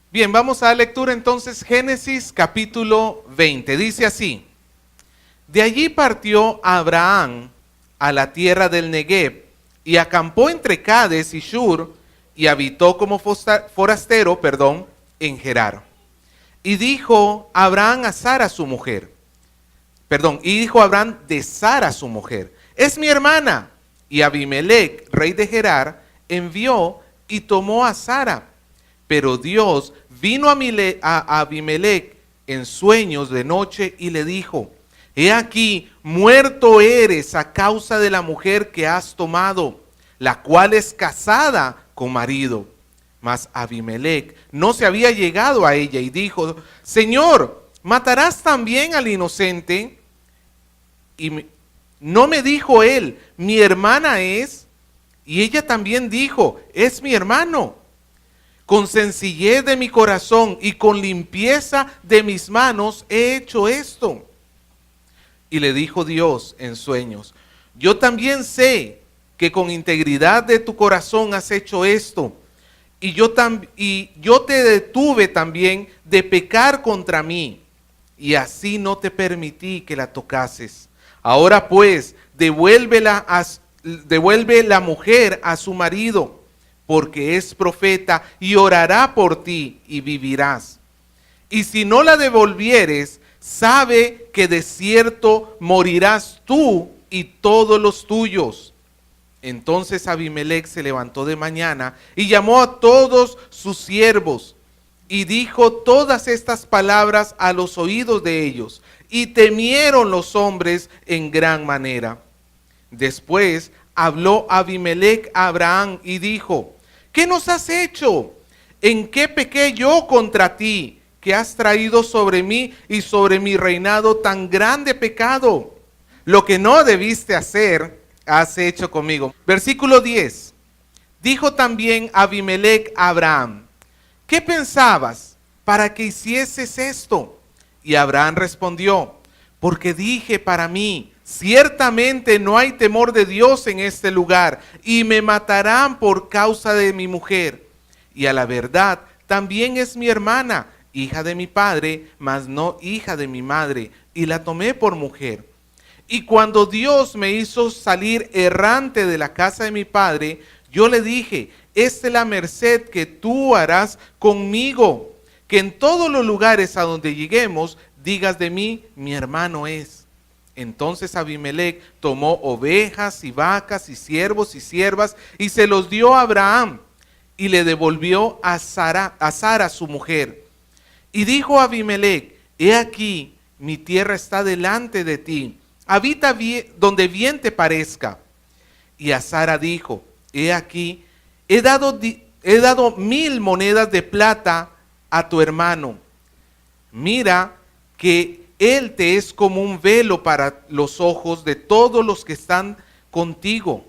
Bien, vamos a la lectura entonces Génesis capítulo 20. Dice así: de allí partió Abraham a la tierra del Negev y acampó entre Cades y Shur y habitó como forastero, en Gerar. Y dijo Abraham a Sara su mujer, y dijo Abraham de Sara su mujer, es mi hermana. Y Abimelech, rey de Gerar, envió y tomó a Sara. Pero Dios vino a Abimelech en sueños de noche y le dijo: he aquí, muerto eres a causa de la mujer que has tomado, la cual es casada con marido. Mas Abimelech no se había llegado a ella y dijo: Señor, ¿matarás también al inocente? Y no me dijo él: mi hermana es. Y ella también dijo: es mi hermano. Con sencillez de mi corazón y con limpieza de mis manos he hecho esto. Y le dijo Dios en sueños: yo también sé que con integridad de tu corazón has hecho esto. Y yo te detuve también de pecar contra mí, y así no te permití que la tocases. Ahora pues, devuelve la mujer a su marido, porque es profeta y orará por ti y vivirás. Y si no la devolvieres, sabe que de cierto morirás tú y todos los tuyos. Entonces Abimelech se levantó de mañana y llamó a todos sus siervos y dijo todas estas palabras a los oídos de ellos, y temieron los hombres en gran manera. Después habló Abimelech a Abraham y dijo: ¿qué nos has hecho? ¿En qué pequé yo contra ti, que has traído sobre mí y sobre mi reinado tan grande pecado? Lo que no debiste hacer, has hecho conmigo. Versículo 10. Dijo también Abimelech a Abraham: ¿qué pensabas para que hicieses esto? Y Abraham respondió: porque dije para mí, ciertamente no hay temor de Dios en este lugar, y me matarán por causa de mi mujer. Y a la verdad, también es mi hermana, hija de mi padre, mas no hija de mi madre, y la tomé por mujer. Y cuando Dios me hizo salir errante de la casa de mi padre, yo le dije: esta es la merced que tú harás conmigo, que en todos los lugares a donde lleguemos, digas de mí, mi hermano es. Entonces Abimelech tomó ovejas y vacas y siervos y siervas y se los dio a Abraham y le devolvió a Sara su mujer. Y dijo Abimelech: he aquí, mi tierra está delante de ti, habita donde bien te parezca. Y a Sara dijo: he aquí, he dado 1000 monedas de plata a tu hermano. Mira que él te es como un velo para los ojos de todos los que están contigo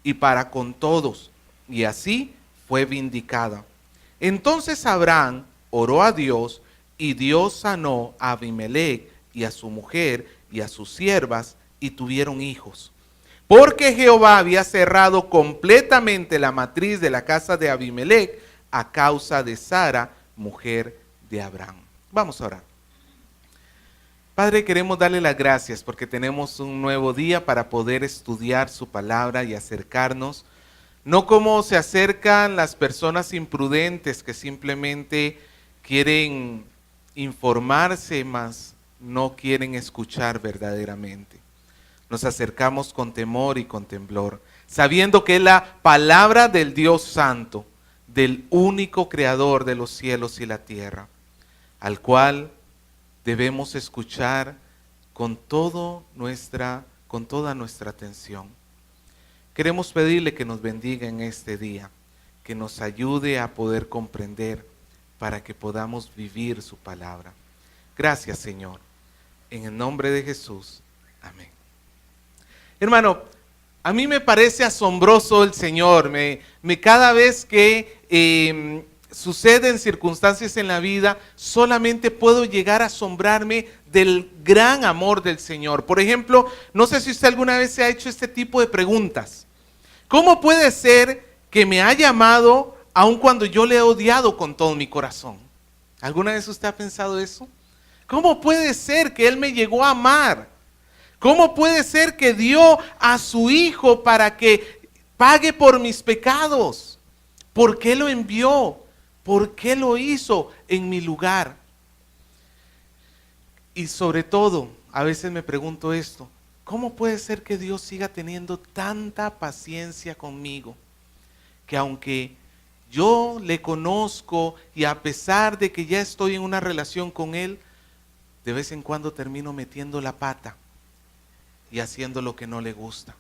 y para con todos. Y así fue vindicada. Entonces Abraham oró a Dios, y Dios sanó a Abimelech y a su mujer y a sus siervas, y tuvieron hijos. Porque Jehová había cerrado completamente la matriz de la casa de Abimelech a causa de Sara, mujer de Abraham. Vamos a orar. Padre, queremos darle las gracias porque tenemos un nuevo día para poder estudiar su palabra y acercarnos, no como se acercan las personas imprudentes que simplemente quieren informarse, mas no quieren escuchar verdaderamente. Nos acercamos con temor y con temblor, sabiendo que es la palabra del Dios Santo, del único creador de los cielos y la tierra, al cual debemos escuchar con toda nuestra atención. Queremos pedirle que nos bendiga en este día, que nos ayude a poder comprender para que podamos vivir su palabra. Gracias, Señor. En el nombre de Jesús. Amén. Hermano, a mí me parece asombroso el Señor. Cada vez que suceden circunstancias en la vida, solamente puedo llegar a asombrarme del gran amor del Señor. Por ejemplo, no sé si usted alguna vez se ha hecho este tipo de preguntas. ¿Cómo puede ser que me haya amado aun cuando yo le he odiado con todo mi corazón? ¿Alguna vez usted ha pensado eso? ¿Cómo puede ser que Él me llegó a amar? ¿Cómo puede ser que dio a su Hijo para que pague por mis pecados? ¿Por qué lo envió? ¿Por qué lo hizo en mi lugar? Y sobre todo, a veces me pregunto esto, ¿cómo puede ser que Dios siga teniendo tanta paciencia conmigo? Que aunque yo le conozco y a pesar de que ya estoy en una relación con Él, de vez en cuando termino metiendo la pata y haciendo lo que no le gusta.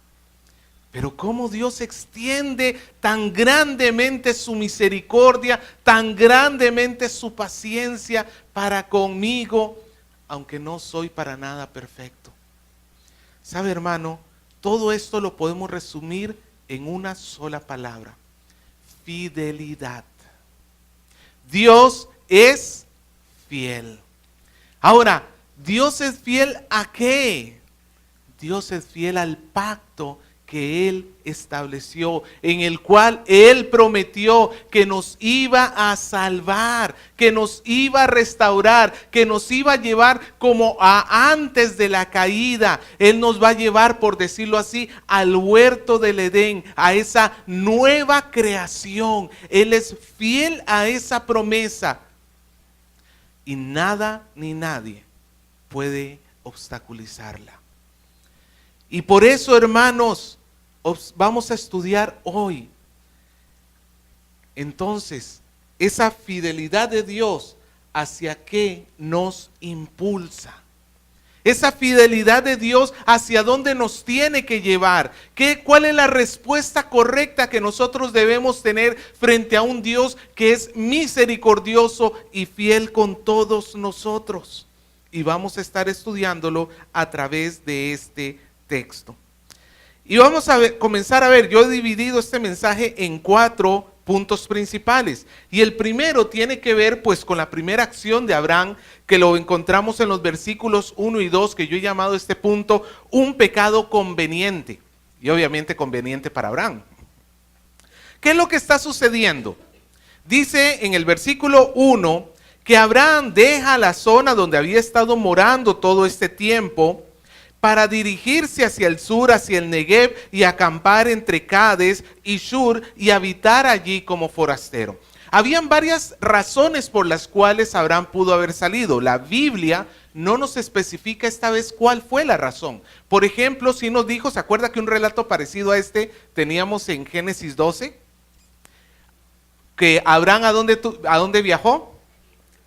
Pero cómo Dios extiende tan grandemente su misericordia, tan grandemente su paciencia para conmigo, aunque no soy para nada perfecto. ¿Sabe, hermano? Todo esto lo podemos resumir en una sola palabra: fidelidad. Dios es fiel. Ahora, ¿Dios es fiel a qué? Dios es fiel al pacto que Él estableció, en el cual Él prometió que nos iba a salvar, que nos iba a restaurar, que nos iba a llevar como a antes de la caída. Él nos va a llevar, por decirlo así, al huerto del Edén, a esa nueva creación. Él es fiel a esa promesa y nada ni nadie puede obstaculizarla. Y por eso, hermanos, vamos a estudiar hoy. Entonces, esa fidelidad de Dios, ¿hacia qué nos impulsa? Esa fidelidad de Dios, ¿hacia dónde nos tiene que llevar? ¿Cuál es la respuesta correcta que nosotros debemos tener frente a un Dios que es misericordioso y fiel con todos nosotros? Y vamos a estar estudiándolo a través de este texto. Y vamos a comenzar a ver, yo he dividido este mensaje en 4 puntos principales. Y el primero tiene que ver pues con la primera acción de Abraham, que lo encontramos en los versículos 1 y 2, que yo he llamado este punto un pecado conveniente. Y obviamente conveniente para Abraham. ¿Qué es lo que está sucediendo? Dice en el versículo 1 que Abraham deja la zona donde había estado morando todo este tiempo para dirigirse hacia el sur, hacia el Negev, y acampar entre Cades y Shur y habitar allí como forastero. Habían varias razones por las cuales Abraham pudo haber salido. La Biblia no nos especifica esta vez cuál fue la razón. Por ejemplo, si nos dijo, ¿se acuerda que un relato parecido a este teníamos en Génesis 12? Que Abraham, ¿a dónde viajó?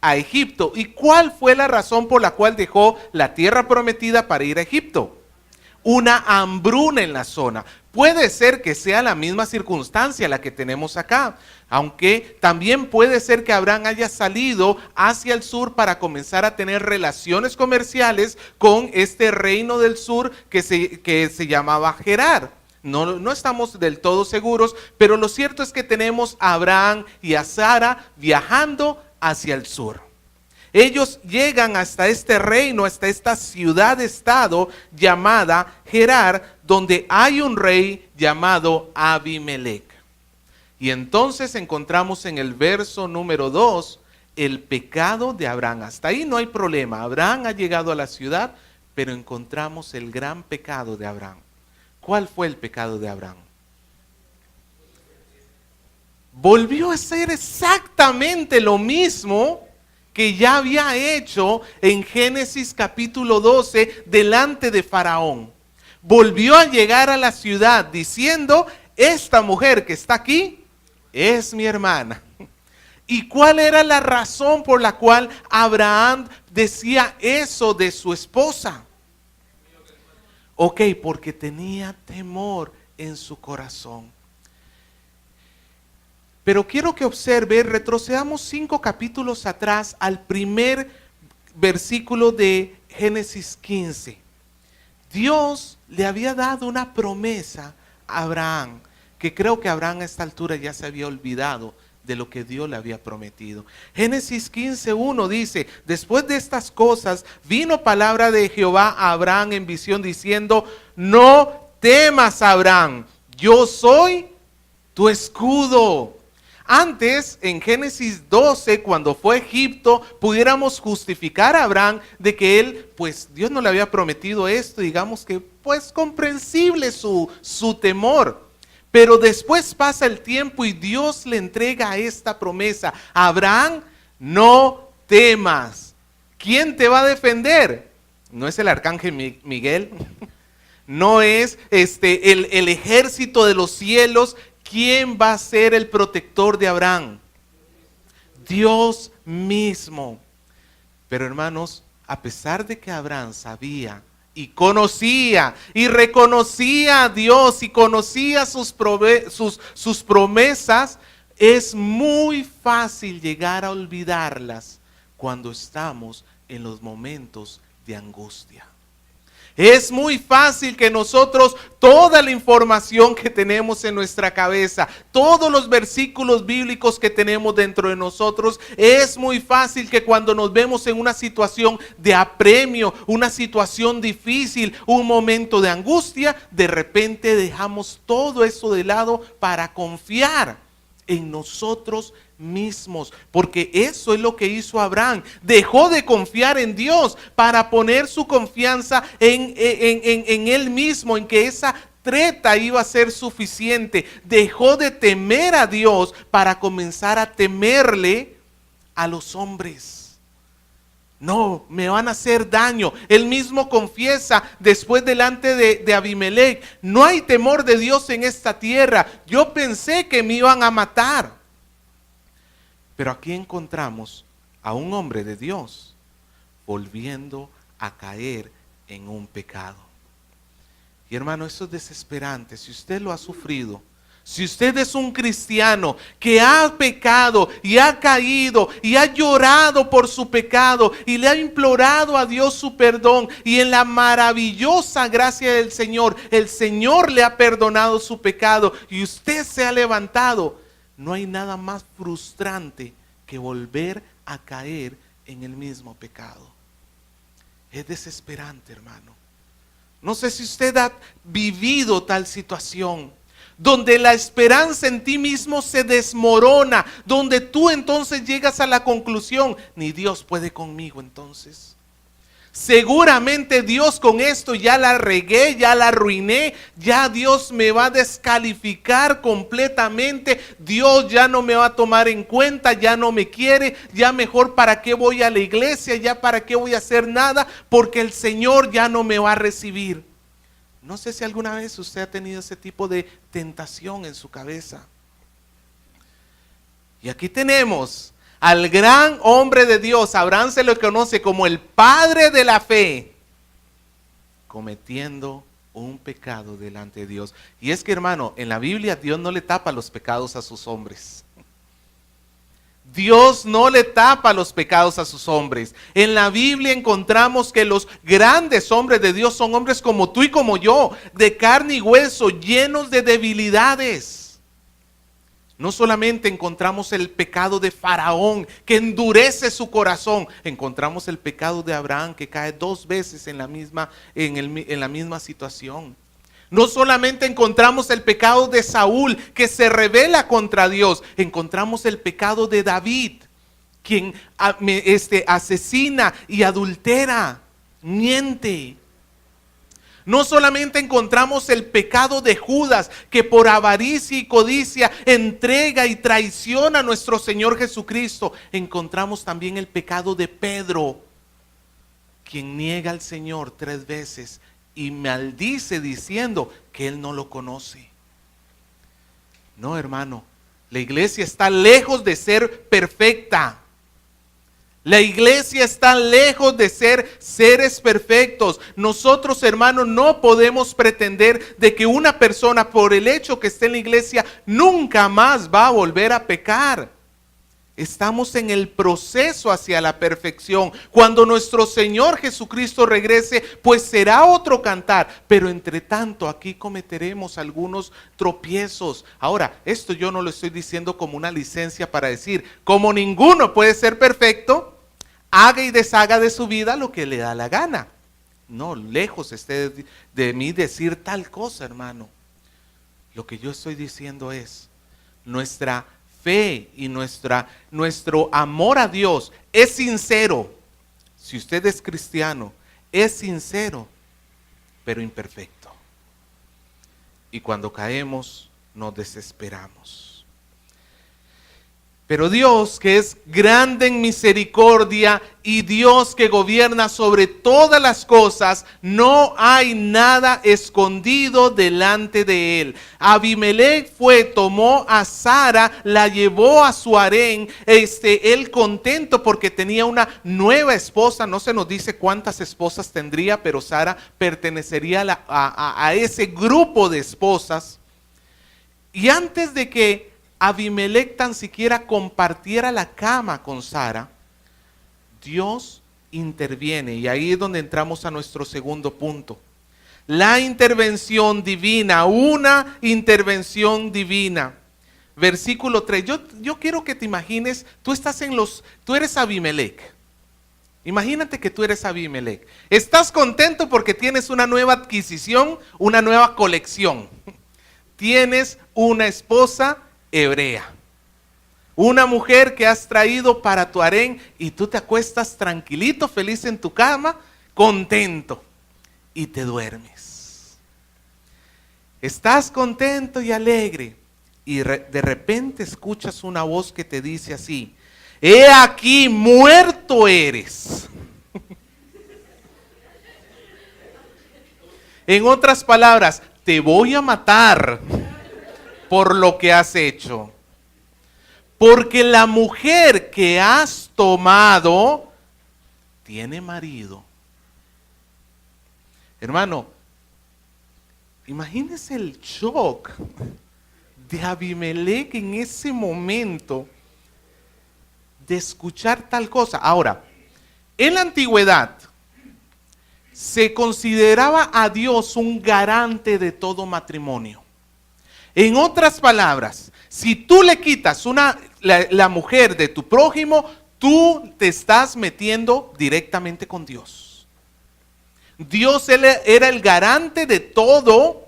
A Egipto. ¿Y cuál fue la razón por la cual dejó la tierra prometida para ir a Egipto? Una hambruna en la zona. Puede ser que sea la misma circunstancia la que tenemos acá, aunque también puede ser que Abraham haya salido hacia el sur para comenzar a tener relaciones comerciales con este reino del sur que se llamaba Gerar. No estamos del todo seguros, pero lo cierto es que tenemos a Abraham y a Sara viajando hacia el sur. Ellos llegan hasta este reino, hasta esta ciudad-estado llamada Gerar, donde hay un rey llamado Abimelech. Y entonces encontramos en el verso número 2 el pecado de Abraham. Hasta ahí no hay problema. Abraham ha llegado a la ciudad, pero encontramos el gran pecado de Abraham. ¿Cuál fue el pecado de Abraham? Volvió a hacer exactamente lo mismo que ya había hecho en Génesis capítulo 12 delante de Faraón. Volvió a llegar a la ciudad diciendo, esta mujer que está aquí es mi hermana. ¿Y cuál era la razón por la cual Abraham decía eso de su esposa? Ok, porque tenía temor en su corazón. Pero quiero que observe, retrocedamos 5 capítulos atrás al primer versículo de Génesis 15. Dios le había dado una promesa a Abraham, que creo que Abraham a esta altura ya se había olvidado de lo que Dios le había prometido. Génesis 15:1 dice, después de estas cosas vino palabra de Jehová a Abraham en visión diciendo, no temas, Abraham, yo soy tu escudo. Antes, en Génesis 12, cuando fue a Egipto, pudiéramos justificar a Abraham de que él, pues Dios no le había prometido esto, digamos que pues comprensible su temor. Pero después pasa el tiempo y Dios le entrega esta promesa: Abraham, no temas. ¿Quién te va a defender? No es el arcángel Miguel, no es el ejército de los cielos. ¿Quién va a ser el protector de Abraham? Dios mismo. Pero hermanos, a pesar de que Abraham sabía y conocía y reconocía a Dios y conocía sus promesas, es muy fácil llegar a olvidarlas cuando estamos en los momentos de angustia. Es muy fácil que nosotros, toda la información que tenemos en nuestra cabeza, todos los versículos bíblicos que tenemos dentro de nosotros, es muy fácil que cuando nos vemos en una situación de apremio, una situación difícil, un momento de angustia, de repente dejamos todo eso de lado para confiar en nosotros mismos, porque eso es lo que hizo Abraham. Dejó de confiar en Dios para poner su confianza en él mismo, en que esa treta iba a ser suficiente. Dejó de temer a Dios para comenzar a temerle a los hombres. No, me van a hacer daño. Él mismo confiesa después delante de Abimelech: no hay temor de Dios en esta tierra. Yo pensé que me iban a matar. Pero aquí encontramos a un hombre de Dios volviendo a caer en un pecado. Y hermano, eso es desesperante. Si usted lo ha sufrido, si usted es un cristiano que ha pecado y ha caído y ha llorado por su pecado y le ha implorado a Dios su perdón, y en la maravillosa gracia del Señor, el Señor le ha perdonado su pecado y usted se ha levantado, no hay nada más frustrante que volver a caer en el mismo pecado. Es desesperante, hermano. No sé si usted ha vivido tal situación, donde la esperanza en ti mismo se desmorona, donde tú entonces llegas a la conclusión: ni Dios puede conmigo entonces. Seguramente Dios, con esto ya la regué, ya la arruiné, ya Dios me va a descalificar completamente, Dios ya no me va a tomar en cuenta, ya no me quiere, ya mejor para qué voy a la iglesia, ya para qué voy a hacer nada, porque el Señor ya no me va a recibir. No sé si alguna vez usted ha tenido ese tipo de tentación en su cabeza. Y aquí tenemos al gran hombre de Dios. Abraham se lo conoce como el padre de la fe, cometiendo un pecado delante de Dios. Y es que, hermano, en la Biblia Dios no le tapa los pecados a sus hombres. Dios no le tapa los pecados a sus hombres. En la Biblia encontramos que los grandes hombres de Dios son hombres como tú y como yo, de carne y hueso, llenos de debilidades. No solamente encontramos el pecado de Faraón, que endurece su corazón, encontramos el pecado de Abraham, que cae 2 veces en la misma situación. No solamente encontramos el pecado de Saúl, que se rebela contra Dios, encontramos el pecado de David, quien asesina y adultera, miente. No solamente encontramos el pecado de Judas, que por avaricia y codicia entrega y traiciona a nuestro Señor Jesucristo. Encontramos también el pecado de Pedro, quien niega al Señor 3 veces y maldice diciendo que él no lo conoce. No, hermano, la iglesia está lejos de ser perfecta. La iglesia está lejos de ser seres perfectos. Nosotros, hermanos, no podemos pretender de que una persona, por el hecho que esté en la iglesia, nunca más va a volver a pecar. Estamos en el proceso hacia la perfección. Cuando nuestro Señor Jesucristo regrese, pues será otro cantar. Pero entre tanto, aquí cometeremos algunos tropiezos. Ahora, esto yo no lo estoy diciendo como una licencia para decir, como ninguno puede ser perfecto, haga y deshaga de su vida lo que le da la gana. No, lejos esté de mí decir tal cosa, hermano. Lo que yo estoy diciendo es, nuestra fe y nuestro amor a Dios es sincero, si usted es cristiano, es sincero, pero imperfecto. Y cuando caemos, nos desesperamos. Pero Dios, que es grande en misericordia y Dios que gobierna sobre todas las cosas, no hay nada escondido delante de él. Abimelech tomó a Sara, la llevó a su harén, él contento porque tenía una nueva esposa. No se nos dice cuántas esposas tendría, pero Sara pertenecería a ese grupo de esposas. Y antes de que Abimelech tan siquiera compartiera la cama con Sara, Dios interviene, y ahí es donde entramos a nuestro segundo punto. La intervención divina, una intervención divina. Versículo 3. Yo quiero que te imagines, tú eres Abimelech. Imagínate que tú eres Abimelech. Estás contento porque tienes una nueva adquisición, una nueva colección. Tienes una esposa hebrea, una mujer que has traído para tu harén, y tú te acuestas tranquilito, feliz en tu cama, contento, y te duermes. Estás contento y alegre, y de repente escuchas una voz que te dice así: he aquí, muerto eres. En otras palabras, te voy a matar por lo que has hecho. Porque la mujer que has tomado tiene marido. Hermano, imagínese el shock de Abimelech en ese momento de escuchar tal cosa. Ahora, en la antigüedad se consideraba a Dios un garante de todo matrimonio. En otras palabras, si tú le quitas la mujer de tu prójimo, tú te estás metiendo directamente con Dios. Dios era el garante de todo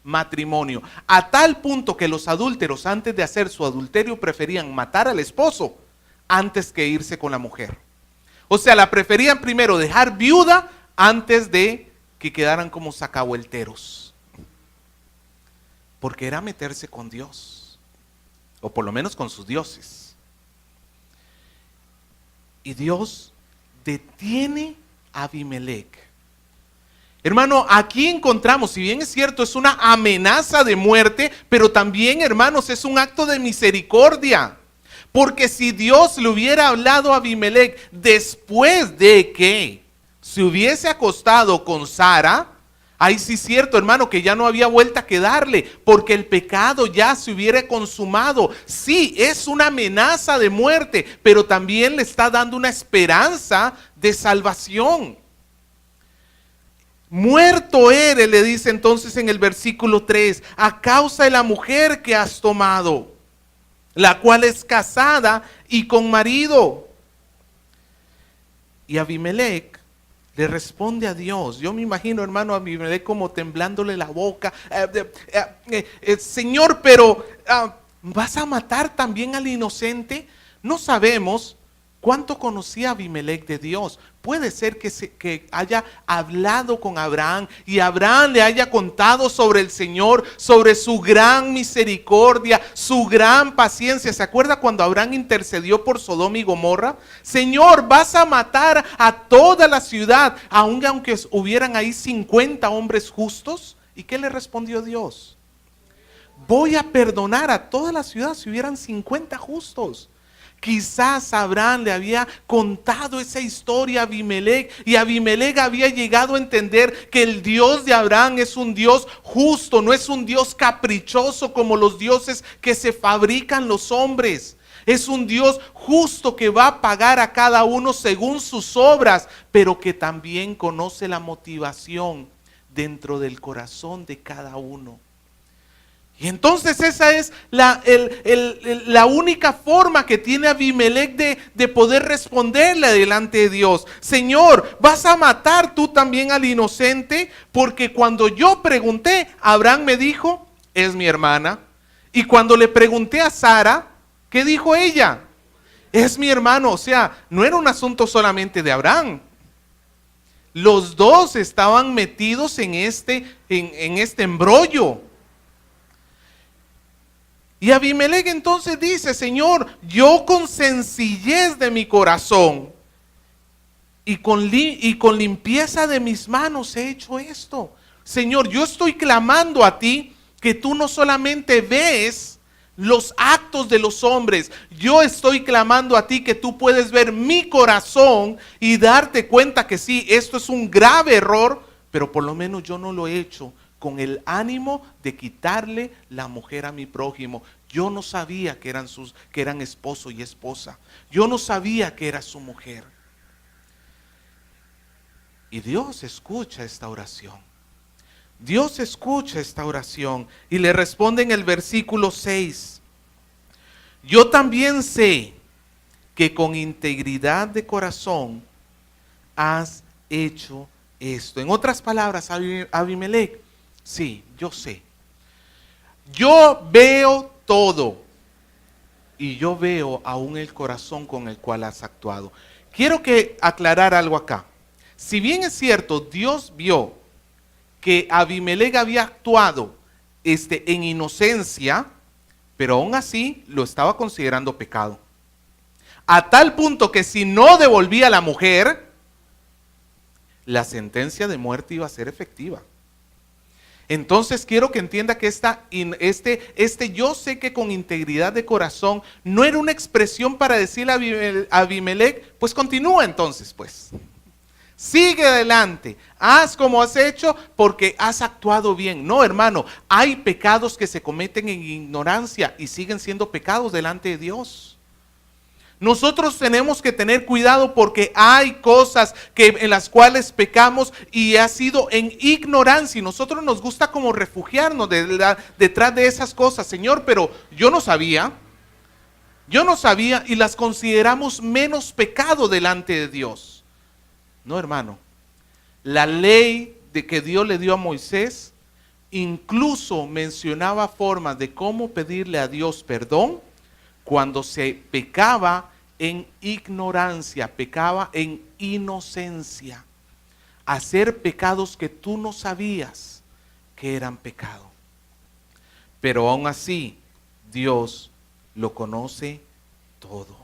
matrimonio, a tal punto que los adúlteros, antes de hacer su adulterio, preferían matar al esposo antes que irse con la mujer. O sea, la preferían primero dejar viuda antes de que quedaran como sacahuelteros. Porque era meterse con Dios, o por lo menos con sus dioses. Y Dios detiene a Abimelech. Hermano, aquí encontramos, si bien es cierto, es una amenaza de muerte, pero también, hermanos, es un acto de misericordia. Porque si Dios le hubiera hablado a Abimelech después de que se hubiese acostado con Sara, ahí sí es cierto, hermano, que ya no había vuelta que darle, porque el pecado ya se hubiera consumado. Sí, es una amenaza de muerte, pero también le está dando una esperanza de salvación. Muerto eres, le dice entonces en el versículo 3, a causa de la mujer que has tomado, la cual es casada y con marido. Y Abimelech le responde a Dios. Yo me imagino, hermano, a Abimelech como temblándole la boca. Señor, pero ¿vas a matar también al inocente? No sabemos cuánto conocía Abimelech de Dios. Puede ser que haya hablado con Abraham y Abraham le haya contado sobre el Señor, sobre su gran misericordia, su gran paciencia. ¿Se acuerda cuando Abraham intercedió por Sodoma y Gomorra? Señor, vas a matar a toda la ciudad, aunque hubieran ahí 50 hombres justos. ¿Y qué le respondió Dios? Voy a perdonar a toda la ciudad si hubieran 50 justos. Quizás Abraham le había contado esa historia a Abimelech y Abimelech había llegado a entender que el Dios de Abraham es un Dios justo, no es un Dios caprichoso como los dioses que se fabrican los hombres. Es un Dios justo que va a pagar a cada uno según sus obras, pero que también conoce la motivación dentro del corazón de cada uno. Y entonces esa es la única forma que tiene Abimelech de poder responderle delante de Dios. Señor, ¿vas a matar tú también al inocente? Porque cuando yo pregunté, Abraham me dijo, es mi hermana. Y cuando le pregunté a Sara, ¿Qué dijo ella? Es mi hermano. O sea, no era un asunto solamente de Abraham. Los dos estaban metidos en este embrollo. Y Abimelech entonces dice, Señor, yo con sencillez de mi corazón y con limpieza de mis manos he hecho esto. Señor, yo estoy clamando a ti que tú no solamente ves los actos de los hombres, yo estoy clamando a ti que tú puedes ver mi corazón y darte cuenta que sí, esto es un grave error, pero por lo menos yo no lo he hecho con el ánimo de quitarle la mujer a mi prójimo. Yo no sabía que eran esposo y esposa. Yo no sabía que era su mujer. Y Dios escucha esta oración. Dios escucha esta oración y le responde en el versículo 6. Yo también sé que con integridad de corazón has hecho esto. En otras palabras, Abimelech, sí, yo sé. Yo veo todo y yo veo aún el corazón con el cual has actuado. Quiero aclarar algo acá. Si bien es cierto, Dios vio que Abimelech había actuado en inocencia, pero aún así lo estaba considerando pecado. A tal punto que si no devolvía a la mujer, la sentencia de muerte iba a ser efectiva. Entonces quiero que entienda que yo sé que con integridad de corazón no era una expresión para decirle a Abimelech, pues continúa entonces, pues. Sigue adelante, haz como has hecho porque has actuado bien. No, hermano, hay pecados que se cometen en ignorancia y siguen siendo pecados delante de Dios. Nosotros tenemos que tener cuidado porque hay cosas en las cuales pecamos y ha sido en ignorancia. Y nosotros nos gusta como refugiarnos detrás de esas cosas. Señor, pero yo no sabía y las consideramos menos pecado delante de Dios. No, hermano, la ley que Dios le dio a Moisés incluso mencionaba formas de cómo pedirle a Dios perdón cuando se pecaba en ignorancia, pecaba en inocencia, hacer pecados que tú no sabías que eran pecado. Pero aún así, Dios lo conoce todo.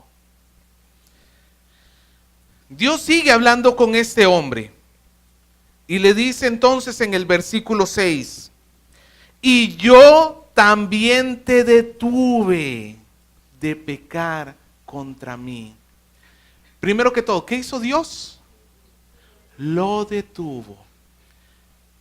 Dios sigue hablando con este hombre y le dice entonces en el versículo 6, y yo también te detuve de pecar contra mí. Primero que todo, ¿qué hizo Dios? Lo detuvo.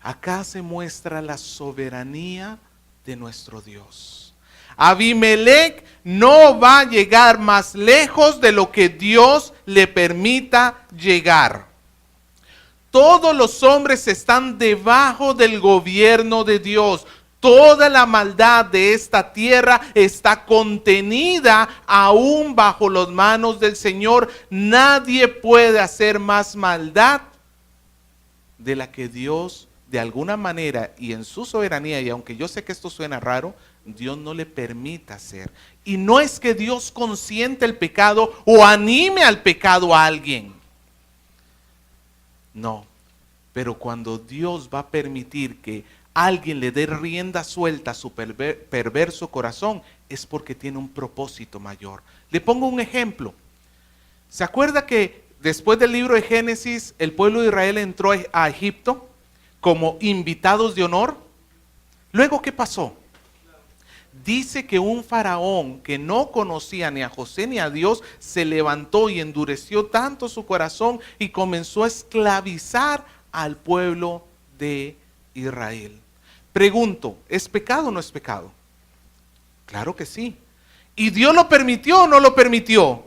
Acá se muestra la soberanía de nuestro Dios. Abimelech no va a llegar más lejos de lo que Dios le permita llegar. Todos los hombres están debajo del gobierno de Dios. Toda la maldad de esta tierra está contenida aún bajo las manos del Señor. Nadie puede hacer más maldad de la que Dios, de alguna manera y en su soberanía, y aunque yo sé que esto suena raro, Dios no le permita hacer. Y no es que Dios consiente el pecado o anime al pecado a alguien. No, pero cuando Dios va a permitir que alguien le dé rienda suelta a su perverso corazón, es porque tiene un propósito mayor. Le pongo un ejemplo. ¿Se acuerda que después del libro de Génesis, el pueblo de Israel entró a Egipto como invitados de honor? Luego, ¿qué pasó? Dice que un faraón que no conocía ni a José ni a Dios se levantó y endureció tanto su corazón y comenzó a esclavizar al pueblo de Israel. Pregunto, ¿es pecado o no es pecado? Claro que sí. ¿Y Dios lo permitió o no lo permitió?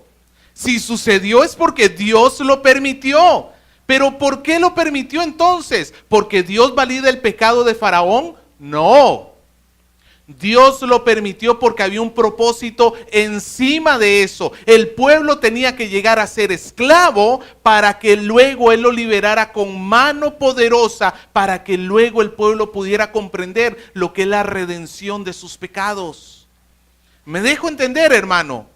Si sucedió es porque Dios lo permitió. ¿Pero por qué lo permitió entonces? ¿Porque Dios valida el pecado de Faraón? No. Dios lo permitió porque había un propósito encima de eso. El pueblo tenía que llegar a ser esclavo para que luego Él lo liberara con mano poderosa, para que luego el pueblo pudiera comprender lo que es la redención de sus pecados. ¿Me dejo entender, hermano?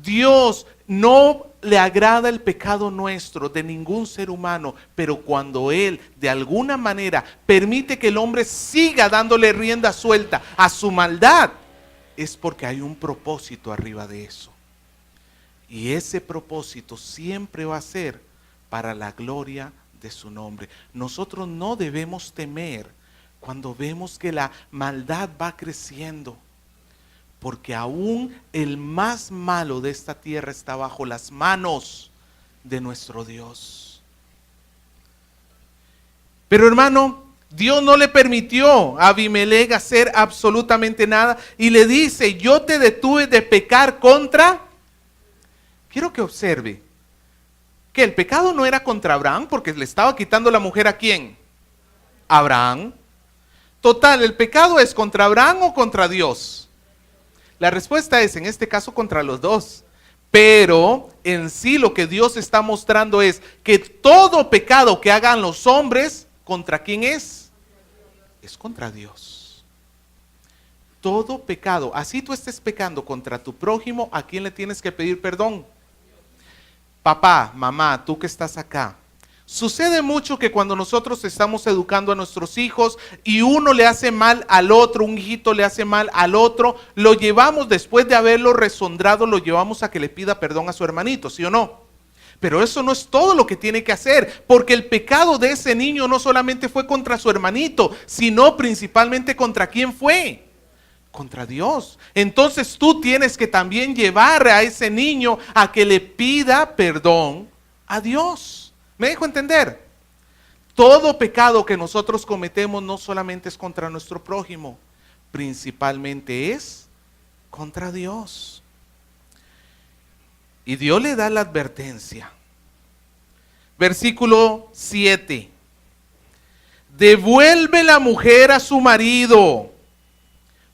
Dios no le agrada el pecado nuestro de ningún ser humano, pero cuando Él de alguna manera permite que el hombre siga dándole rienda suelta a su maldad, es porque hay un propósito arriba de eso. Y ese propósito siempre va a ser para la gloria de su nombre. Nosotros no debemos temer cuando vemos que la maldad va creciendo, porque aún el más malo de esta tierra está bajo las manos de nuestro Dios. Pero hermano, Dios no le permitió a Abimelec hacer absolutamente nada y le dice: yo te detuve de pecar contra. Quiero que observe que el pecado no era contra Abraham, porque le estaba quitando la mujer ¿a quién? Abraham. Total, ¿el pecado es contra Abraham o contra Dios? La respuesta es, en este caso, contra los dos. Pero en sí lo que Dios está mostrando es que todo pecado que hagan los hombres, ¿contra quién es? Es contra Dios. Todo pecado, así tú estés pecando contra tu prójimo, ¿a quién le tienes que pedir perdón? Papá, mamá, tú que estás acá. Sucede mucho que cuando nosotros estamos educando a nuestros hijos y uno le hace mal al otro, un hijito le hace mal al otro, lo llevamos, después de haberlo resondrado, lo llevamos a que le pida perdón a su hermanito, ¿sí o no? Pero eso no es todo lo que tiene que hacer, porque el pecado de ese niño no solamente fue contra su hermanito, sino principalmente contra quién fue. Contra Dios. Entonces tú tienes que también llevar a ese niño a que le pida perdón a Dios. ¿Me dejo entender? Todo pecado que nosotros cometemos no solamente es contra nuestro prójimo, principalmente es contra Dios. Y Dios le da la advertencia. Versículo 7. Devuelve la mujer a su marido,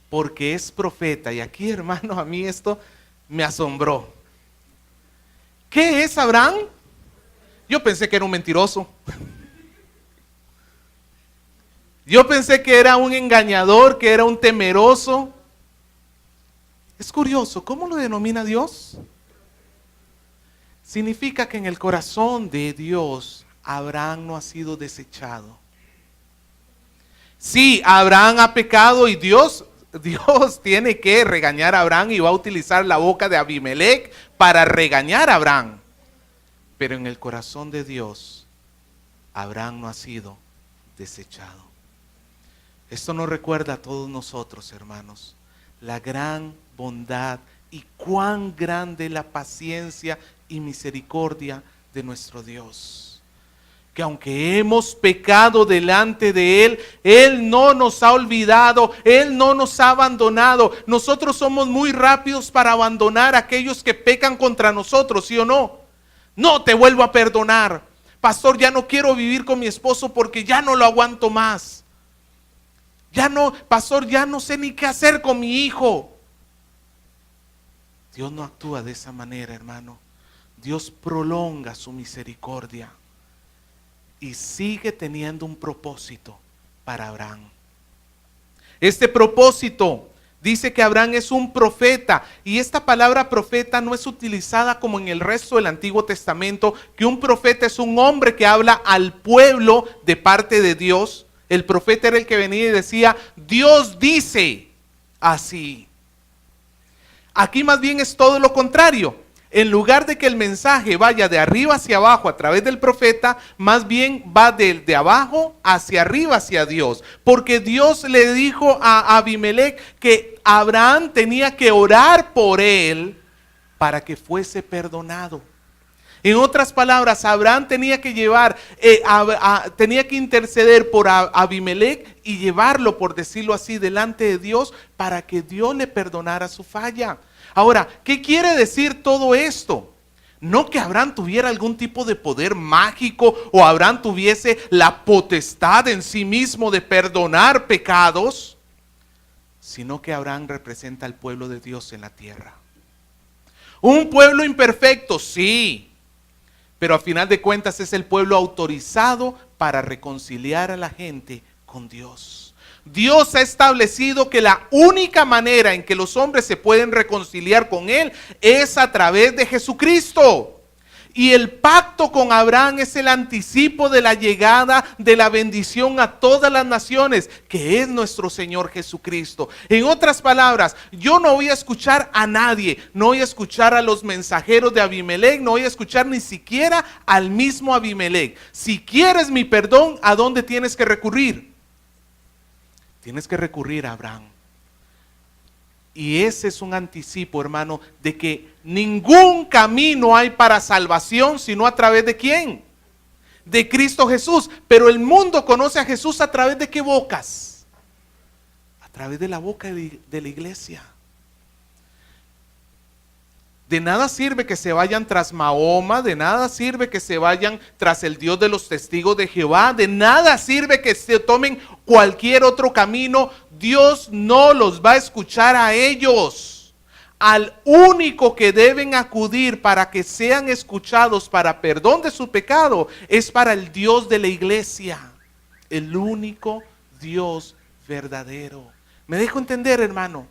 porque es profeta. Y aquí, hermano, a mí esto me asombró. ¿Qué es Abraham? Yo pensé que era un mentiroso. Yo pensé que era un engañador, que era un temeroso. Es curioso, ¿cómo lo denomina Dios? Significa que en el corazón de Dios, Abraham no ha sido desechado. Sí, Abraham ha pecado y Dios tiene que regañar a Abraham y va a utilizar la boca de Abimelec para regañar a Abraham. Pero en el corazón de Dios, Abraham no ha sido desechado. Esto nos recuerda a todos nosotros, hermanos, la gran bondad y cuán grande la paciencia y misericordia de nuestro Dios. Que aunque hemos pecado delante de Él, Él no nos ha olvidado, Él no nos ha abandonado. Nosotros somos muy rápidos para abandonar a aquellos que pecan contra nosotros, ¿sí o no? No te vuelvo a perdonar. Pastor, ya no quiero vivir con mi esposo porque ya no lo aguanto más. Pastor, ya no sé ni qué hacer con mi hijo. Dios no actúa de esa manera, hermano. Dios prolonga su misericordia y sigue teniendo un propósito para Abraham. Este propósito dice que Abraham es un profeta, y esta palabra profeta no es utilizada como en el resto del Antiguo Testamento, que un profeta es un hombre que habla al pueblo de parte de Dios. El profeta era el que venía y decía: Dios dice así. Aquí más bien es todo lo contrario. En lugar de que el mensaje vaya de arriba hacia abajo a través del profeta, más bien va de abajo hacia arriba hacia Dios. Porque Dios le dijo a Abimelec que Abraham tenía que orar por él para que fuese perdonado. En otras palabras, Abraham tenía que tenía que interceder por Abimelec y llevarlo, por decirlo así, delante de Dios para que Dios le perdonara su falla. Ahora, ¿qué quiere decir todo esto? No que Abraham tuviera algún tipo de poder mágico o Abraham tuviese la potestad en sí mismo de perdonar pecados, sino que Abraham representa al pueblo de Dios en la tierra. Un pueblo imperfecto, sí, pero a final de cuentas es el pueblo autorizado para reconciliar a la gente con Dios. Dios ha establecido que la única manera en que los hombres se pueden reconciliar con Él es a través de Jesucristo. Y el pacto con Abraham es el anticipo de la llegada de la bendición a todas las naciones, que es nuestro Señor Jesucristo. En otras palabras, yo no voy a escuchar a nadie, no voy a escuchar a los mensajeros de Abimelec, no voy a escuchar ni siquiera al mismo Abimelec. Si quieres mi perdón, ¿a dónde tienes que recurrir? Tienes que recurrir a Abraham. Y ese es un anticipo, hermano, de que ningún camino hay para salvación sino a través de ¿quién? De Cristo Jesús. Pero el mundo conoce a Jesús a través de ¿qué bocas? A través de la boca de la iglesia. De nada sirve que se vayan tras Mahoma, de nada sirve que se vayan tras el Dios de los testigos de Jehová, de nada sirve que se tomen cualquier otro camino. Dios no los va a escuchar a ellos. Al único que deben acudir para que sean escuchados para perdón de su pecado es para el Dios de la iglesia, el único Dios verdadero. ¿Me dejo entender, hermano?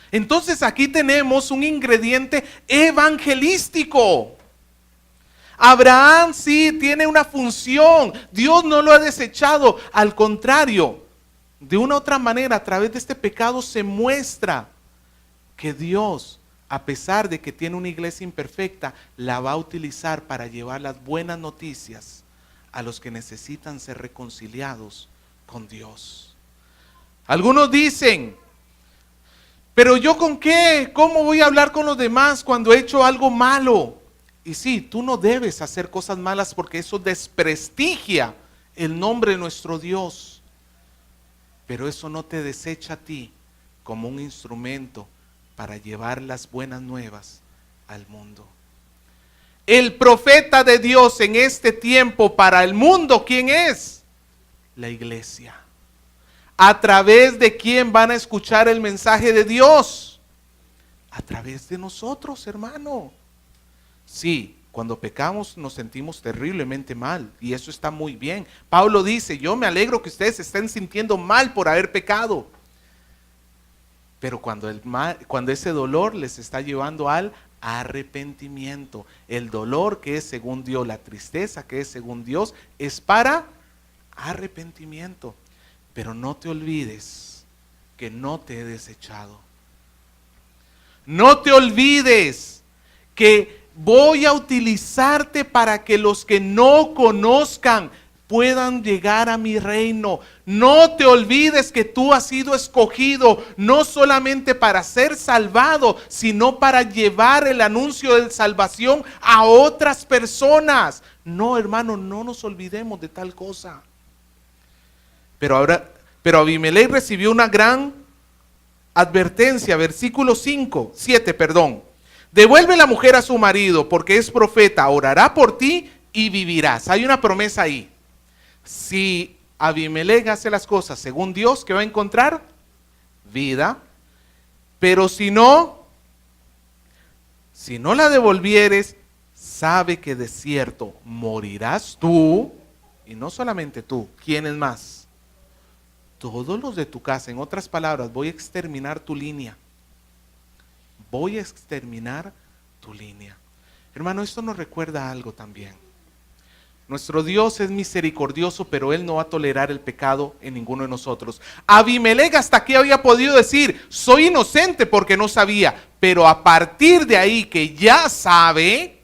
Entonces aquí tenemos un ingrediente evangelístico. Abraham sí tiene una función. Dios no lo ha desechado. Al contrario, de una u otra manera, a través de este pecado se muestra que Dios, a pesar de que tiene una iglesia imperfecta, la va a utilizar para llevar las buenas noticias a los que necesitan ser reconciliados con Dios. Algunos dicen: pero yo ¿con qué? ¿Cómo voy a hablar con los demás cuando he hecho algo malo? Y sí, tú no debes hacer cosas malas porque eso desprestigia el nombre de nuestro Dios. Pero eso no te desecha a ti como un instrumento para llevar las buenas nuevas al mundo. El profeta de Dios en este tiempo para el mundo, ¿quién es? La iglesia. ¿A través de quién van a escuchar el mensaje de Dios? A través de nosotros, hermano. Sí, cuando pecamos nos sentimos terriblemente mal y eso está muy bien. Pablo dice: yo me alegro que ustedes se estén sintiendo mal por haber pecado. Pero cuando ese dolor les está llevando al arrepentimiento, el dolor que es según Dios, la tristeza que es según Dios, es para arrepentimiento. Pero no te olvides que no te he desechado. No te olvides que voy a utilizarte para que los que no conozcan puedan llegar a mi reino. No te olvides que tú has sido escogido no solamente para ser salvado, sino para llevar el anuncio de salvación a otras personas. No, hermano, no nos olvidemos de tal cosa. Pero Abimelec recibió una gran advertencia, versículo 7. Devuelve la mujer a su marido, porque es profeta, orará por ti y vivirás. Hay una promesa ahí. Si Abimelec hace las cosas según Dios, ¿qué va a encontrar? Vida. Pero si no la devolvieres, sabe que de cierto morirás tú, y no solamente tú, ¿quiénes más? Todos los de tu casa. En otras palabras, voy a exterminar tu línea. Voy a exterminar tu línea. Hermano, esto nos recuerda algo también. Nuestro Dios es misericordioso, pero Él no va a tolerar el pecado en ninguno de nosotros. Abimelec hasta aquí había podido decir: soy inocente porque no sabía. Pero a partir de ahí que ya sabe,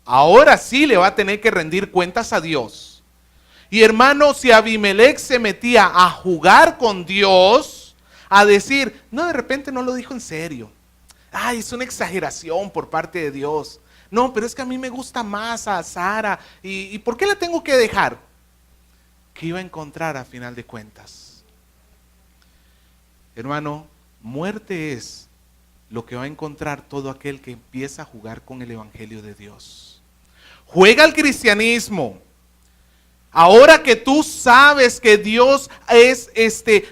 ahora sí le va a tener que rendir cuentas a Dios. Y hermano, si Abimelec se metía a jugar con Dios, a decir: no, de repente no lo dijo en serio. Ay, es una exageración por parte de Dios. No, pero es que a mí me gusta más a Sara. ¿Y por qué la tengo que dejar? ¿Qué iba a encontrar a final de cuentas? Hermano, muerte es lo que va a encontrar todo aquel que empieza a jugar con el evangelio de Dios. Juega al cristianismo. Ahora que tú sabes que Dios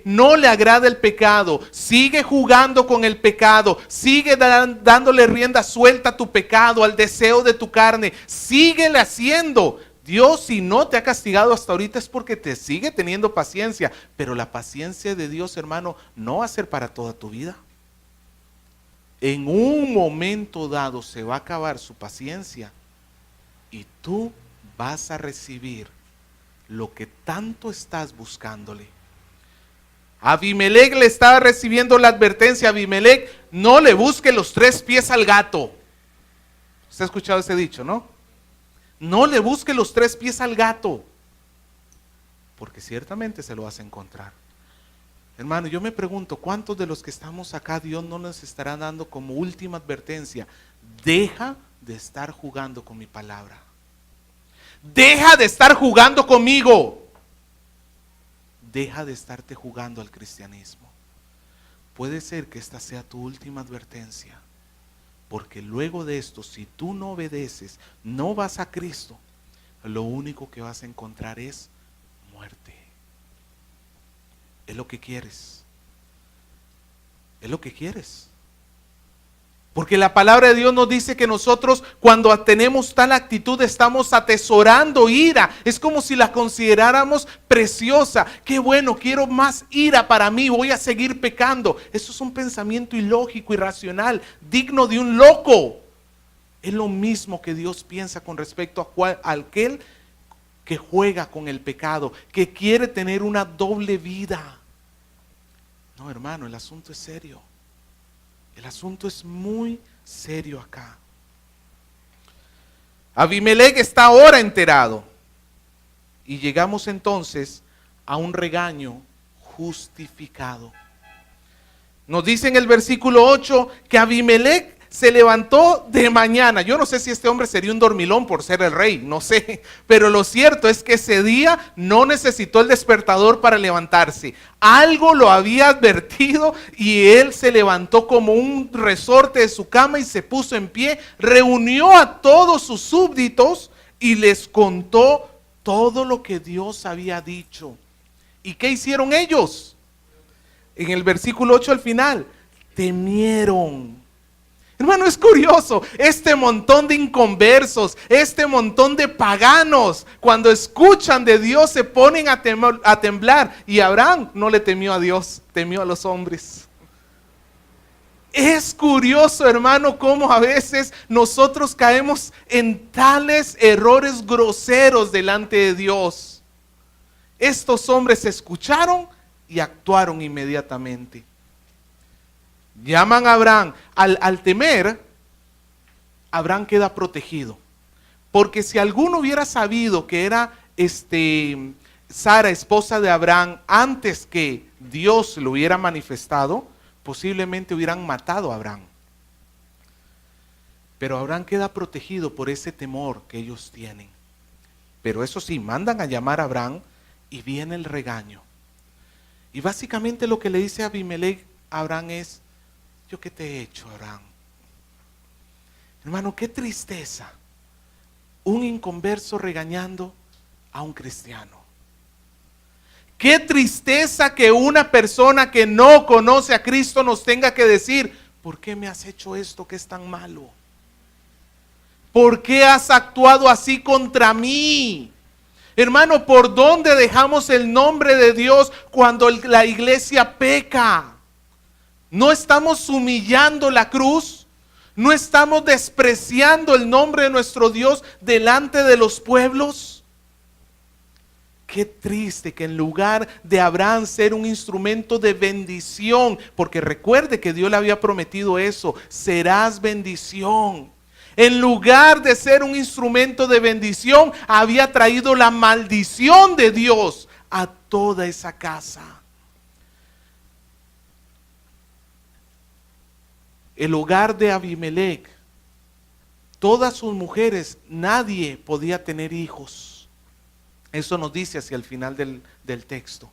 no le agrada el pecado, sigue jugando con el pecado, sigue dándole rienda suelta a tu pecado, al deseo de tu carne, síguele haciendo. Dios, si no te ha castigado hasta ahorita, es porque te sigue teniendo paciencia. Pero la paciencia de Dios, hermano, no va a ser para toda tu vida. En un momento dado se va a acabar su paciencia y tú vas a recibir lo que tanto estás buscándole. Abimelec le estaba recibiendo la advertencia. Abimelec, no le busque los 3 pies al gato. ¿Usted ha escuchado ese dicho, no? No le busque los 3 pies al gato, porque ciertamente se lo vas a encontrar. Hermano, yo me pregunto, ¿cuántos de los que estamos acá Dios no nos estará dando como última advertencia? Deja de estar jugando con mi palabra. Deja de estar jugando conmigo. Deja de estarte jugando al cristianismo. Puede ser que esta sea tu última advertencia, porque luego de esto, si tú no obedeces, no vas a Cristo, lo único que vas a encontrar es muerte. Es lo que quieres. Es lo que quieres. Porque la palabra de Dios nos dice que nosotros cuando tenemos tal actitud estamos atesorando ira. Es como si la consideráramos preciosa. Qué bueno, quiero más ira para mí, voy a seguir pecando. Eso es un pensamiento ilógico, irracional, digno de un loco. Es lo mismo que Dios piensa con respecto a aquel que juega con el pecado, que quiere tener una doble vida. No, hermano, el asunto es serio. El asunto es muy serio acá. Abimelec está ahora enterado. Y llegamos entonces a un regaño justificado. Nos dice en el versículo 8 que Abimelec se levantó de mañana. Yo no sé si este hombre sería un dormilón por ser el rey, no sé. Pero lo cierto es que ese día no necesitó el despertador para levantarse. Algo lo había advertido y él se levantó como un resorte de su cama y se puso en pie. Reunió a todos sus súbditos y les contó todo lo que Dios había dicho. ¿Y qué hicieron ellos? En el versículo 8 al final, temieron. Hermano, es curioso, este montón de inconversos, este montón de paganos, cuando escuchan de Dios se ponen a temblar. Y Abraham no le temió a Dios, temió a los hombres. Es curioso, hermano, cómo a veces nosotros caemos en tales errores groseros delante de Dios. Estos hombres escucharon y actuaron inmediatamente. Llaman a Abraham. Al temer, Abraham queda protegido. Porque si alguno hubiera sabido que era Sara, esposa de Abraham, antes que Dios lo hubiera manifestado, posiblemente hubieran matado a Abraham. Pero Abraham queda protegido por ese temor que ellos tienen. Pero eso sí, mandan a llamar a Abraham y viene el regaño. Y básicamente lo que le dice Abimelec a Abraham es: ¿yo qué te he hecho, Abraham? Hermano, qué tristeza. Un inconverso regañando a un cristiano. Qué tristeza que una persona que no conoce a Cristo nos tenga que decir: ¿por qué me has hecho esto que es tan malo? ¿Por qué has actuado así contra mí? Hermano, ¿por dónde dejamos el nombre de Dios cuando la iglesia peca? ¿No estamos humillando la cruz? ¿No estamos despreciando el nombre de nuestro Dios delante de los pueblos? Qué triste que en lugar de Abraham ser un instrumento de bendición, porque recuerde que Dios le había prometido eso: serás bendición. En lugar de ser un instrumento de bendición, había traído la maldición de Dios a toda esa casa. El hogar de Abimelec, todas sus mujeres, nadie podía tener hijos. Eso nos dice hacia el final del texto.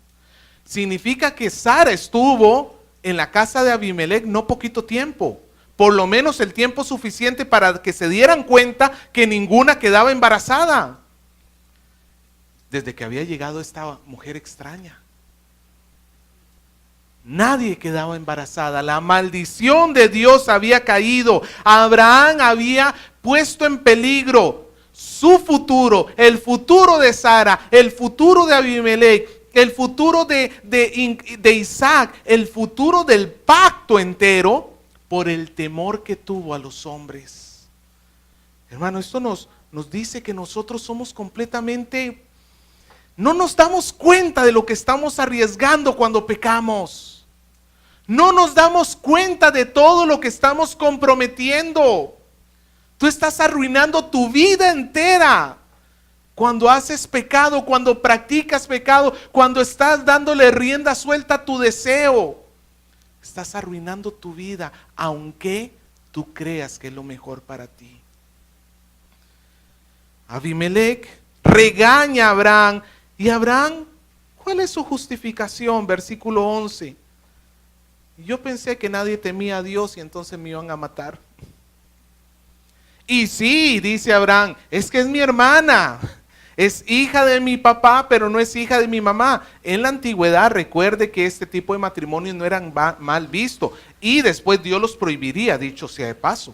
Significa que Sara estuvo en la casa de Abimelec no poquito tiempo, por lo menos el tiempo suficiente para que se dieran cuenta que ninguna quedaba embarazada, desde que había llegado esta mujer extraña. Nadie quedaba embarazada. La maldición de Dios había caído. Abraham había puesto en peligro su futuro, el futuro de Sara, el futuro de Abimelech, el futuro de Isaac, el futuro del pacto entero, por el temor que tuvo a los hombres. Hermano, esto nos dice que nosotros somos completamente, no nos damos cuenta de lo que estamos arriesgando cuando pecamos. No nos damos cuenta de todo lo que estamos comprometiendo. Tú estás arruinando tu vida entera cuando haces pecado, cuando practicas pecado, cuando estás dándole rienda suelta a tu deseo. Estás arruinando tu vida, aunque tú creas que es lo mejor para ti. Abimelech regaña a Abraham. Y Abraham, ¿cuál es su justificación? Versículo 11. Yo pensé que nadie temía a Dios y entonces me iban a matar. Y sí, dice Abraham, es que es mi hermana. Es hija de mi papá, pero no es hija de mi mamá. En la antigüedad, recuerde que este tipo de matrimonios no eran mal vistos. Y después Dios los prohibiría, dicho sea de paso.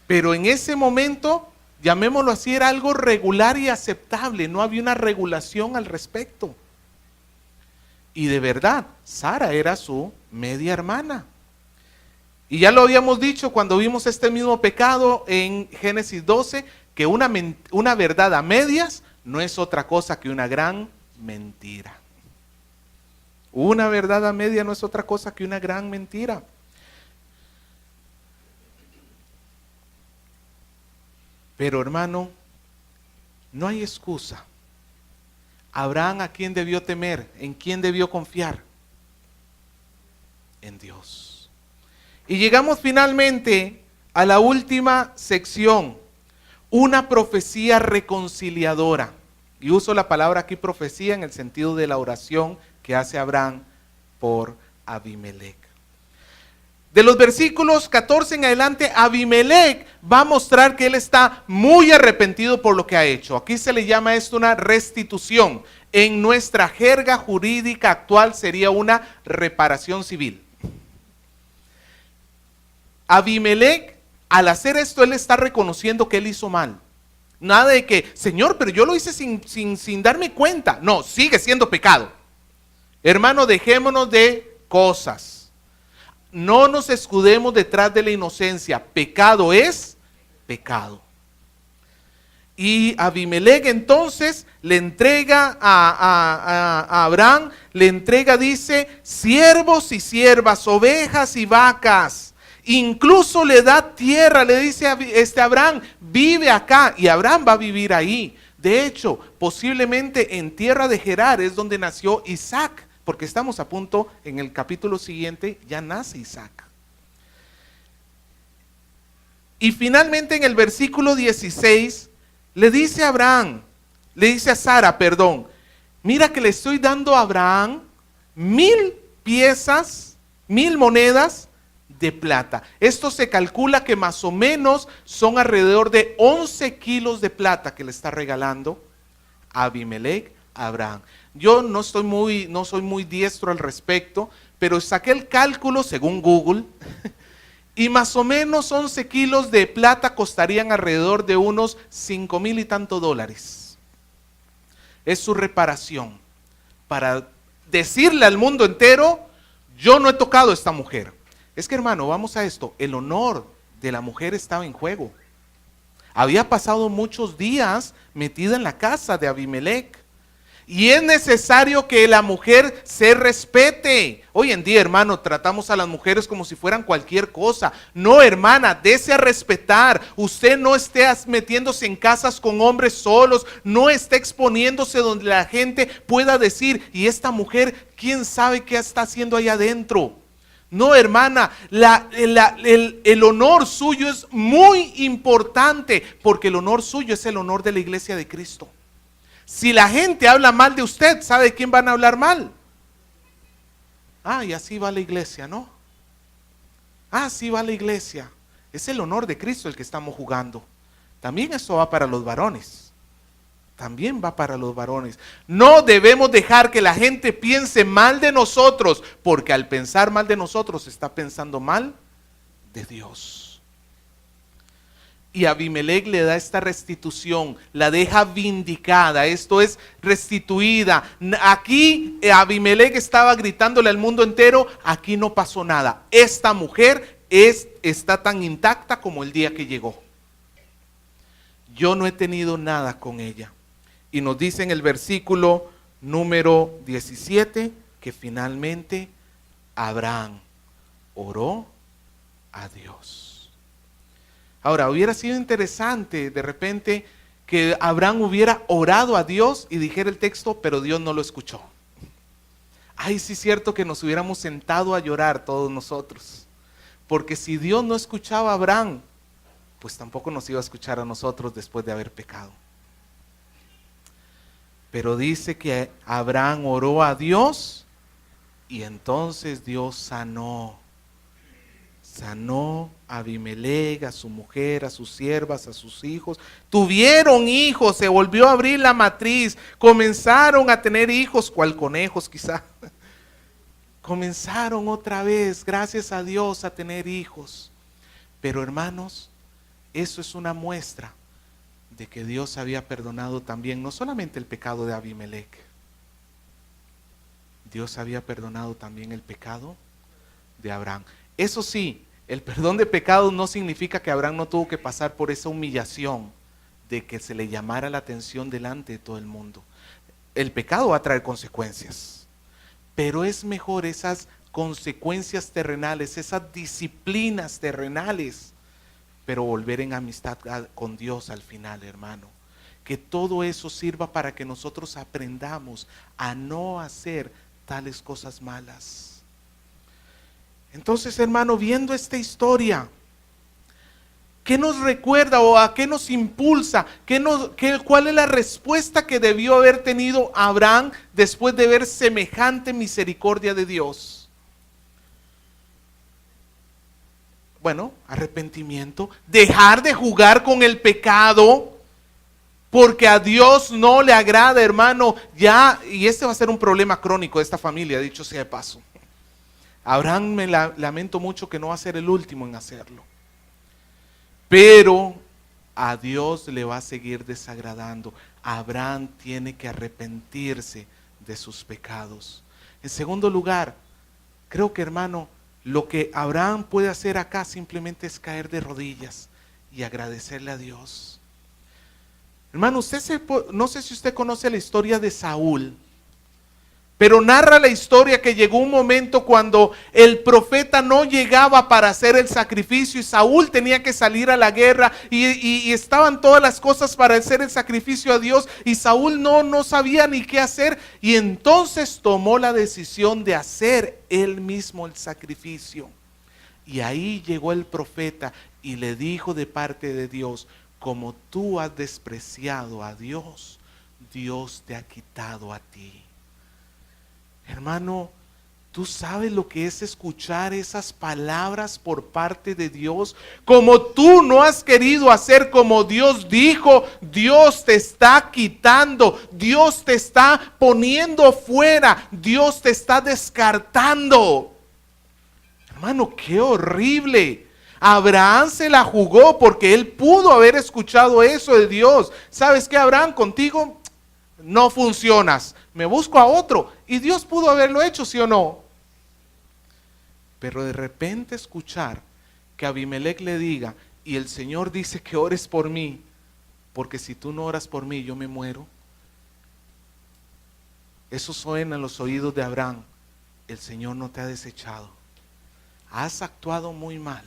Pero en ese momento, llamémoslo así, era algo regular y aceptable. No había una regulación al respecto. Y de verdad, Sara era su media hermana. Y ya lo habíamos dicho cuando vimos este mismo pecado en Génesis 12, que una verdad a medias no es otra cosa que una gran mentira. Una verdad a media no es otra cosa que una gran mentira. Pero hermano, no hay excusa. Abraham, ¿a quién debió temer? ¿En quién debió confiar? En Dios. Y llegamos finalmente a la última sección, una profecía reconciliadora. Y uso la palabra aquí profecía en el sentido de la oración que hace Abraham por Abimelech. De los versículos 14 en adelante, Abimelech va a mostrar que él está muy arrepentido por lo que ha hecho. Aquí se le llama esto una restitución. En nuestra jerga jurídica actual sería una reparación civil. Abimelech, al hacer esto, él está reconociendo que él hizo mal. Nada de que, Señor, pero yo lo hice sin darme cuenta. No, sigue siendo pecado. Hermano, dejémonos de cosas. No nos escudemos detrás de la inocencia. Pecado es pecado. Y Abimelech entonces le entrega a Abraham, le entrega, dice, siervos y siervas, ovejas y vacas. Incluso le da tierra, le dice a Abraham, vive acá. Y Abraham va a vivir ahí. De hecho, posiblemente en tierra de Gerar es donde nació Isaac. Porque estamos a punto, en el capítulo siguiente, ya nace Isaac. Y finalmente en el versículo 16, le dice a Abraham, le dice a Sara, perdón, mira que le estoy dando a Abraham 1000 piezas, 1000 monedas de plata. Esto se calcula que más o menos son alrededor de 11 kilos de plata que le está regalando a Abimelech a Abraham. Yo no soy muy diestro al respecto, pero saqué el cálculo según Google y más o menos 11 kilos de plata costarían alrededor de unos 5,000 y tantos dólares. Es su reparación para decirle al mundo entero, yo no he tocado a esta mujer. Es que hermano, vamos a esto, el honor de la mujer estaba en juego. Había pasado muchos días metida en la casa de Abimelech. Y es necesario que la mujer se respete. Hoy en día, hermano, tratamos a las mujeres como si fueran cualquier cosa. No, hermana, dése a respetar. Usted no esté metiéndose en casas con hombres solos. No esté exponiéndose donde la gente pueda decir, y esta mujer, ¿quién sabe qué está haciendo allá adentro? No, hermana, el honor suyo es muy importante, porque el honor suyo es el honor de la iglesia de Cristo. Si la gente habla mal de usted, ¿sabe de quién van a hablar mal? Y así va la iglesia, ¿no? Así va la iglesia. Es el honor de Cristo el que estamos jugando. También esto va para los varones. También va para los varones. No debemos dejar que la gente piense mal de nosotros, porque al pensar mal de nosotros está pensando mal de Dios. Y Abimelec le da esta restitución, la deja vindicada, esto es restituida. Aquí Abimelec estaba gritándole al mundo entero, aquí no pasó nada. Esta mujer está tan intacta como el día que llegó. Yo no he tenido nada con ella. Y nos dice en el versículo número 17 que finalmente Abraham oró a Dios. Ahora, hubiera sido interesante de repente que Abraham hubiera orado a Dios y dijera el texto, pero Dios no lo escuchó. Ay, sí es cierto que nos hubiéramos sentado a llorar todos nosotros. Porque si Dios no escuchaba a Abraham, pues tampoco nos iba a escuchar a nosotros después de haber pecado. Pero dice que Abraham oró a Dios y entonces Dios sanó a Abimelec, a su mujer, a sus siervas, a sus hijos. Tuvieron hijos, se volvió a abrir la matriz, comenzaron a tener hijos, cual conejos quizá. Comenzaron otra vez, gracias a Dios, a tener hijos. Pero hermanos, eso es una muestra de que Dios había perdonado también, no solamente el pecado de Abimelec, Dios había perdonado también el pecado de Abraham. Eso sí, el perdón de pecados no significa que Abraham no tuvo que pasar por esa humillación de que se le llamara la atención delante de todo el mundo. El pecado va a traer consecuencias, pero es mejor esas consecuencias terrenales, esas disciplinas terrenales, pero volver en amistad con Dios al final, hermano. Que todo eso sirva para que nosotros aprendamos a no hacer tales cosas malas. Entonces, hermano, viendo esta historia, ¿qué nos recuerda o a qué nos impulsa? ¿Cuál es la respuesta que debió haber tenido Abraham después de ver semejante misericordia de Dios? Bueno, arrepentimiento, dejar de jugar con el pecado, porque a Dios no le agrada, hermano. Ya, y este va a ser un problema crónico de esta familia, dicho sea de paso. Abraham, me lamento mucho que no va a ser el último en hacerlo. Pero a Dios le va a seguir desagradando. Abraham tiene que arrepentirse de sus pecados. En segundo lugar, creo que, hermano, lo que Abraham puede hacer acá simplemente es caer de rodillas y agradecerle a Dios. Hermano, no sé si usted conoce la historia de Saúl, pero narra la historia que llegó un momento cuando el profeta no llegaba para hacer el sacrificio y Saúl tenía que salir a la guerra y estaban todas las cosas para hacer el sacrificio a Dios y Saúl no sabía ni qué hacer y entonces tomó la decisión de hacer él mismo el sacrificio. Y ahí llegó el profeta y le dijo de parte de Dios: como tú has despreciado a Dios, Dios te ha quitado a ti. Hermano, ¿tú sabes lo que es escuchar esas palabras por parte de Dios? Como tú no has querido hacer como Dios dijo, Dios te está quitando, Dios te está poniendo fuera, Dios te está descartando. Hermano, qué horrible. Abraham se la jugó porque él pudo haber escuchado eso de Dios. ¿Sabes qué, Abraham? Contigo no funcionas, me busco a otro. Y Dios pudo haberlo hecho, ¿sí o no? Pero de repente escuchar que Abimelec le diga: y el Señor dice que ores por mí, porque si tú no oras por mí, yo me muero. Eso suena en los oídos de Abraham. El Señor no te ha desechado. Has actuado muy mal,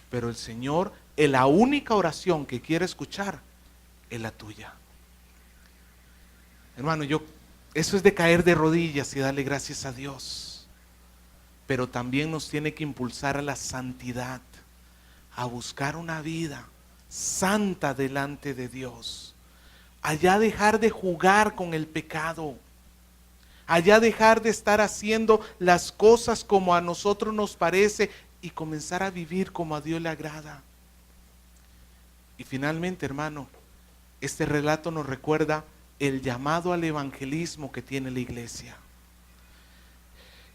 pero el Señor, en la única oración que quiere escuchar, es la tuya. Hermano, eso es de caer de rodillas y darle gracias a Dios. Pero también nos tiene que impulsar a la santidad, a buscar una vida santa delante de Dios. Allá dejar de jugar con el pecado. Allá dejar de estar haciendo las cosas como a nosotros nos parece y comenzar a vivir como a Dios le agrada. Y finalmente, hermano, este relato nos recuerda el llamado al evangelismo que tiene la iglesia.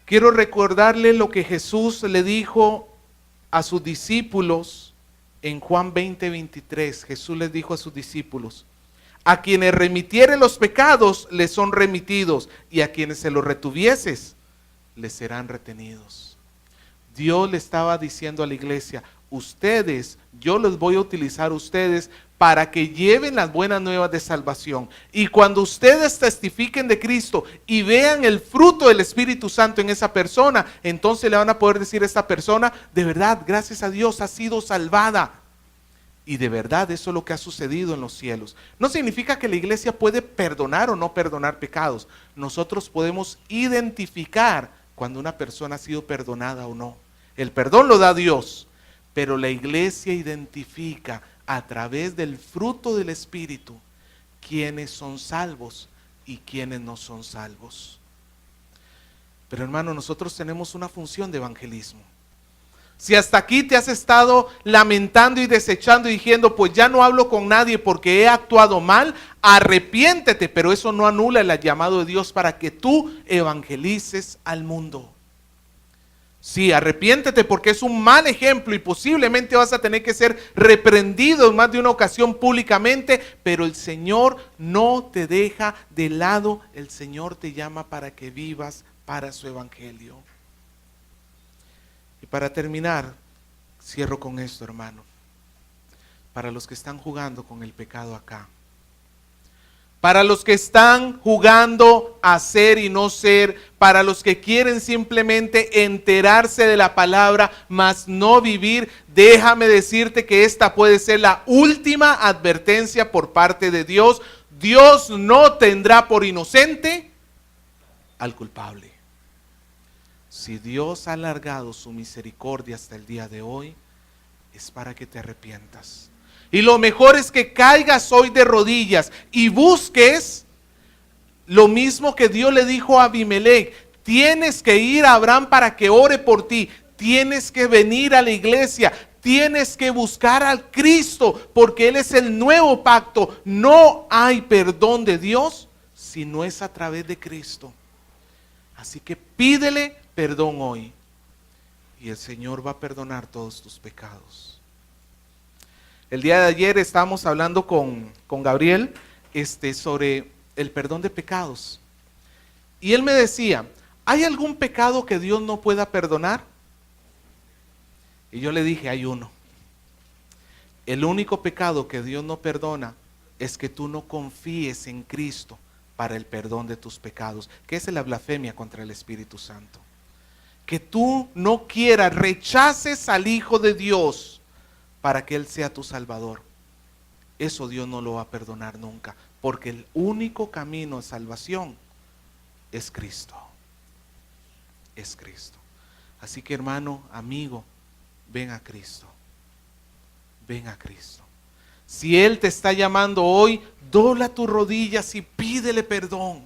Quiero recordarle lo que Jesús le dijo a sus discípulos En Juan 20:23, Jesús les dijo a sus discípulos: a quienes remitiere los pecados les son remitidos, y a quienes se los retuvieses les serán retenidos. Dios le estaba diciendo a la iglesia: ustedes, yo los voy a utilizar a ustedes para que lleven las buenas nuevas de salvación. Y cuando ustedes testifiquen de Cristo y vean el fruto del Espíritu Santo en esa persona, entonces le van a poder decir a esta persona: de verdad, gracias a Dios, ha sido salvada. Y de verdad eso es lo que ha sucedido en los cielos. No significa que la iglesia puede perdonar o no perdonar pecados. Nosotros podemos identificar cuando una persona ha sido perdonada o no. El perdón lo da Dios, pero la iglesia identifica a través del fruto del Espíritu quiénes son salvos y quiénes no son salvos. Pero hermano, nosotros tenemos una función de evangelismo. Si hasta aquí te has estado lamentando y desechando y diciendo: pues ya no hablo con nadie porque he actuado mal, arrepiéntete, pero eso no anula el llamado de Dios para que tú evangelices al mundo. Sí, arrepiéntete porque es un mal ejemplo y posiblemente vas a tener que ser reprendido en más de una ocasión públicamente, pero el Señor no te deja de lado, el Señor te llama para que vivas para su evangelio. Y para terminar, cierro con esto, hermano. Para los que están jugando con el pecado acá, para los que están jugando a ser y no ser, para los que quieren simplemente enterarse de la palabra, mas no vivir, déjame decirte que esta puede ser la última advertencia por parte de Dios. Dios no tendrá por inocente al culpable. Si Dios ha alargado su misericordia hasta el día de hoy, es para que te arrepientas. Y lo mejor es que caigas hoy de rodillas y busques lo mismo que Dios le dijo a Abimelech. Tienes que ir a Abraham para que ore por ti. Tienes que venir a la iglesia. Tienes que buscar al Cristo porque Él es el nuevo pacto. No hay perdón de Dios si no es a través de Cristo. Así que pídele perdón hoy y el Señor va a perdonar todos tus pecados. El día de ayer estábamos hablando con Gabriel sobre el perdón de pecados. Y él me decía: ¿hay algún pecado que Dios no pueda perdonar? Y yo le dije: hay uno. El único pecado que Dios no perdona es que tú no confíes en Cristo para el perdón de tus pecados, que es la blasfemia contra el Espíritu Santo. Que tú no quieras, rechaces al Hijo de Dios para que Él sea tu Salvador. Eso Dios no lo va a perdonar nunca, porque el único camino de salvación es Cristo. Es Cristo. Así que hermano, amigo, ven a Cristo. Ven a Cristo. Si Él te está llamando hoy, dobla tus rodillas y pídele perdón,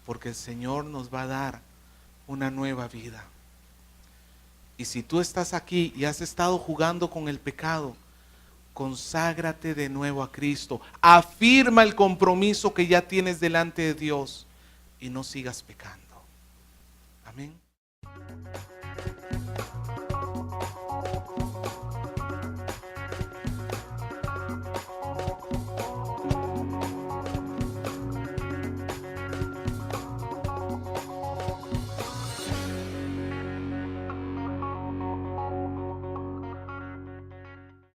porque el Señor nos va a dar una nueva vida. Y si tú estás aquí y has estado jugando con el pecado, conságrate de nuevo a Cristo. Afirma el compromiso que ya tienes delante de Dios y no sigas pecando. Amén.